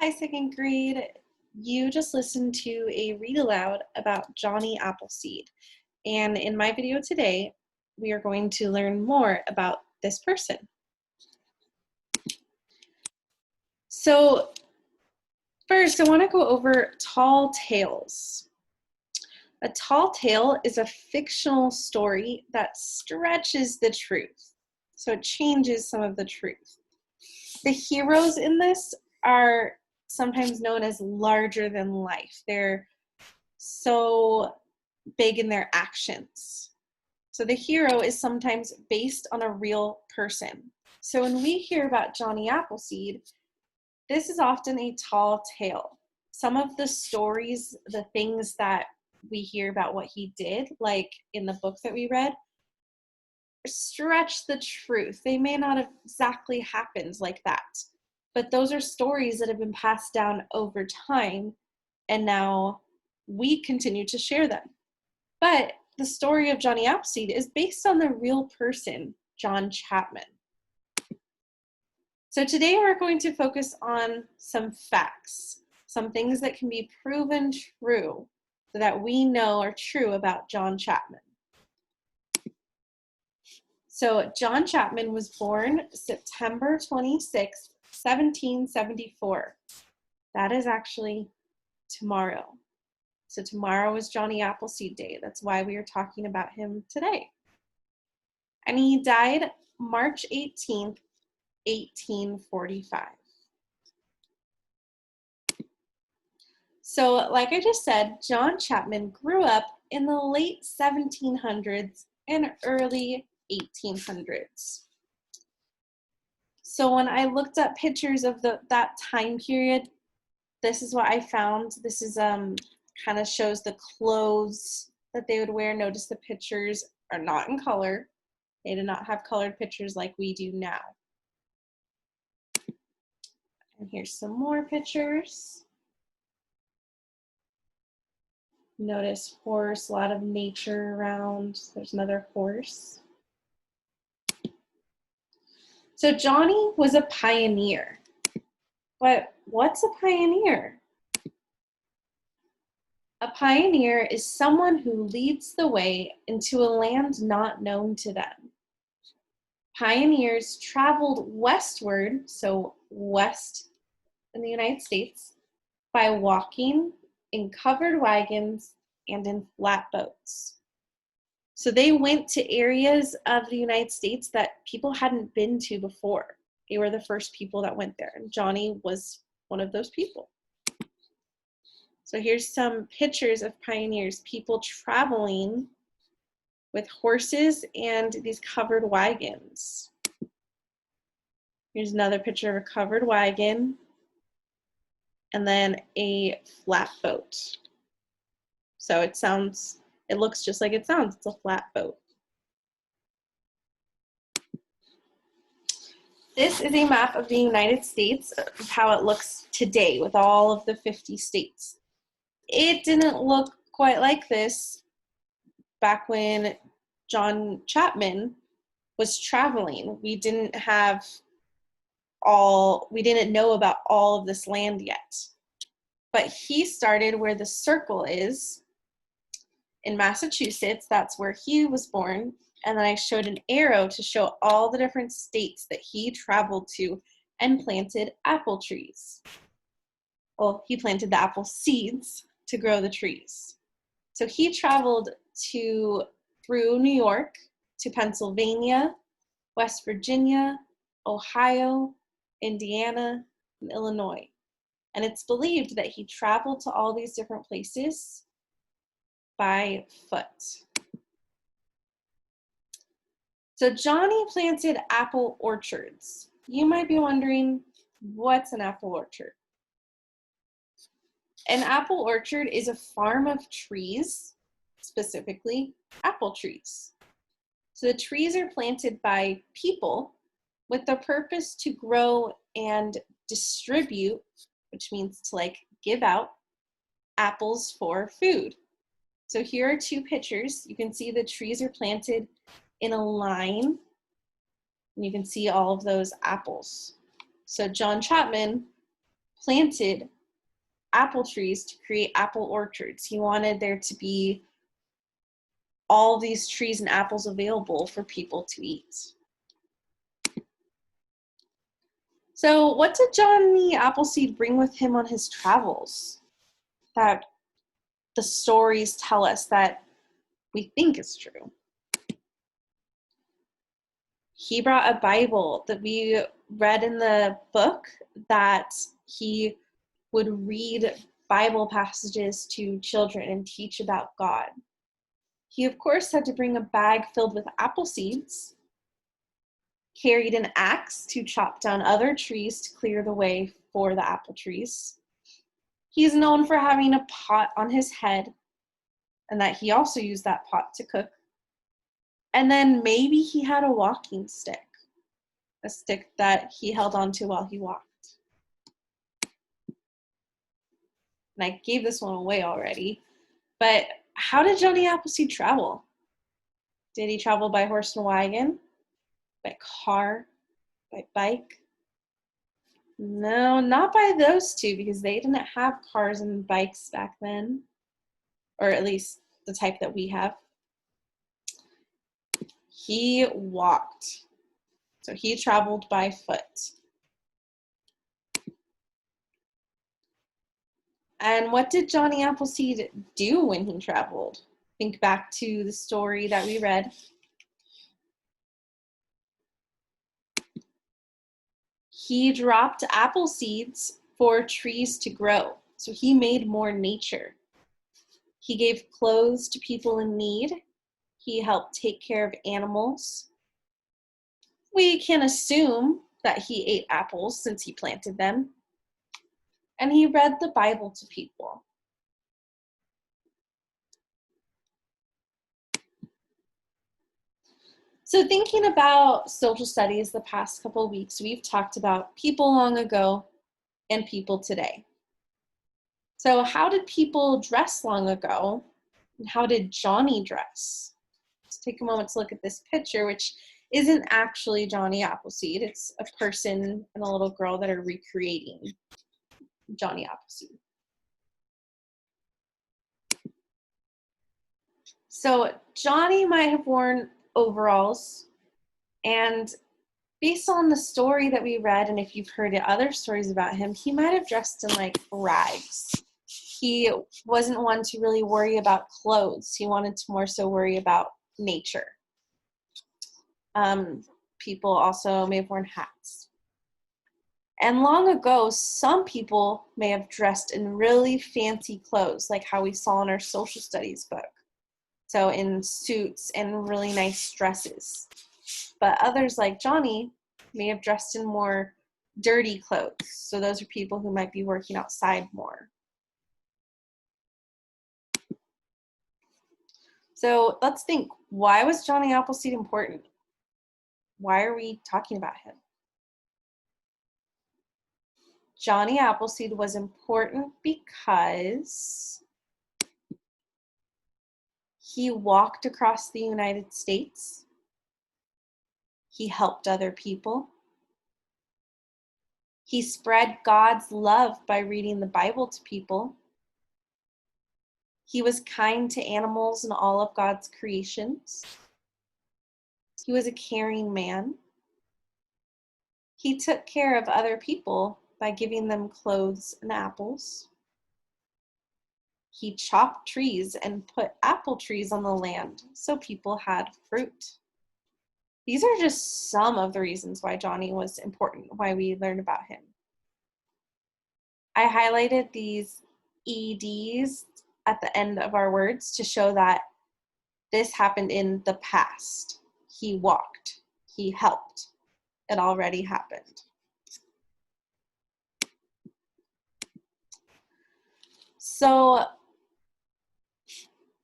Hi, second grade. You just listened to a read aloud about Johnny Appleseed. And in my video today, we are going to learn more about this person. So first, I want to go over tall tales. A tall tale is a fictional story that stretches the truth. So it changes some of the truth. The heroes in this are sometimes known as larger than life. They're so big in their actions. So the hero is sometimes based on a real person. So when we hear about Johnny Appleseed, this is often a tall tale. Some of the stories, the things that we hear about what he did, like in the book that we read, stretch the truth. They may not have exactly happened like that, but those are stories that have been passed down over time, and now we continue to share them. But the story of Johnny Appleseed is based on the real person, John Chapman. So today we're going to focus on some facts, some things that can be proven true so that we know are true about John Chapman. So John Chapman was born September 26, 1774. That is actually tomorrow. So tomorrow is Johnny Appleseed Day. That's why we are talking about him today. And he died March 18th, 1845. So like I just said, John Chapman grew up in the late 1700s and early 1800s. So when I looked up pictures of that time period, this is what I found. This is kind of shows the clothes that they would wear. Notice the pictures are not in color. They did not have colored pictures like we do now. And here's some more pictures. Notice horse, a lot of nature around. There's another horse. So Johnny was a pioneer. But what's a pioneer? A pioneer is someone who leads the way into a land not known to them. Pioneers traveled westward, so west in the United States, by walking in covered wagons and in flatboats. So they went to areas of the United States that people hadn't been to before. They were the first people that went there, and Johnny was one of those people. So here's some pictures of pioneers, people traveling with horses and these covered wagons. Here's another picture of a covered wagon and then a flatboat. So it looks just like it sounds. It's a flatboat. This is a map of the United States, of how it looks today with all of the 50 states. It didn't look quite like this back when John Chapman was traveling. We didn't know about all of this land yet. But he started where the circle is in Massachusetts. That's where he was born. And then I showed an arrow to show all the different states that he traveled to and planted apple trees. Well, he planted the apple seeds to grow the trees. So he traveled through New York to Pennsylvania, West Virginia, Ohio, Indiana, and Illinois. And it's believed that he traveled to all these different places by foot. So Johnny planted apple orchards. You might be wondering, what's an apple orchard? An apple orchard is a farm of trees, specifically apple trees. So the trees are planted by people with the purpose to grow and distribute, which means to give out apples for food. So here are two pictures. You can see the trees are planted in a line, and you can see all of those apples. So John Chapman planted apple trees to create apple orchards. He wanted there to be all these trees and apples available for people to eat. So what did Johnny Appleseed bring with him on his travels that the stories tell us that we think is true? He brought a Bible that we read in the book, that he would read Bible passages to children and teach about God. He, of course, had to bring a bag filled with apple seeds, carried an axe to chop down other trees to clear the way for the apple trees. He's known for having a pot on his head, and that he also used that pot to cook. And then maybe he had a walking stick, a stick that he held onto while he walked. And I gave this one away already, but how did Johnny Appleseed travel? Did he travel by horse and wagon? By car? By bike? No, not by those two, because they didn't have cars and bikes back then, or at least the type that we have. He walked. So he traveled by foot. And what did Johnny Appleseed do when he traveled? Think back to the story that we read. He dropped apple seeds for trees to grow. So he made more nature. He gave clothes to people in need. He helped take care of animals. We can assume that he ate apples since he planted them. And he read the Bible to people. So thinking about social studies the past couple of weeks, we've talked about people long ago and people today. So how did people dress long ago? And how did Johnny dress? Let's take a moment to look at this picture, which isn't actually Johnny Appleseed. It's a person and a little girl that are recreating Johnny Appleseed. So Johnny might have worn overalls, and based on the story that we read, and if you've heard other stories about him, he might have dressed in like rags. He wasn't one to really worry about clothes. He wanted to more so worry about nature. People also may have worn hats. And long ago, some people may have dressed in really fancy clothes, like how we saw in our social studies book. So in suits and really nice dresses. But others, like Johnny, may have dressed in more dirty clothes. So those are people who might be working outside more. So let's think, why was Johnny Appleseed important? Why are we talking about him? Johnny Appleseed was important because he walked across the United States. He helped other people. He spread God's love by reading the Bible to people. He was kind to animals and all of God's creations. He was a caring man. He took care of other people by giving them clothes and apples. He chopped trees and put apple trees on the land so people had fruit. These are just some of the reasons why Johnny was important, why we learned about him. I highlighted these EDs at the end of our words to show that this happened in the past. He walked. He helped. It already happened. So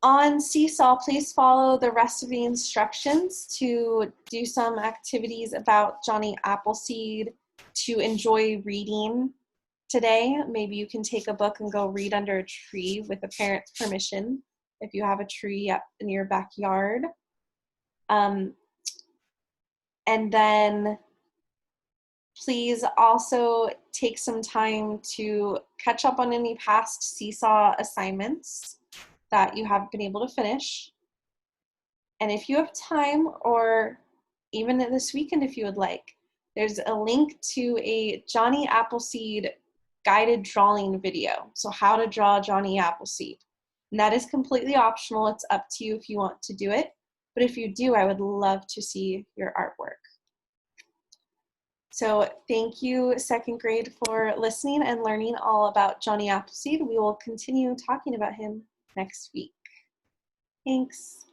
on Seesaw, please follow the rest of the instructions to do some activities about Johnny Appleseed, to enjoy reading today. Maybe you can take a book and go read under a tree with a parent's permission if you have a tree up in your backyard. And then Please also take some time to catch up on any past Seesaw assignments that you have been able to finish. And if you have time, or even this weekend if you would like, there's a link to a Johnny Appleseed guided drawing video. So how to draw Johnny Appleseed. And that is completely optional. It's up to you if you want to do it. But if you do, I would love to see your artwork. So thank you, second grade, for listening and learning all about Johnny Appleseed. We will continue talking about him next week. Thanks.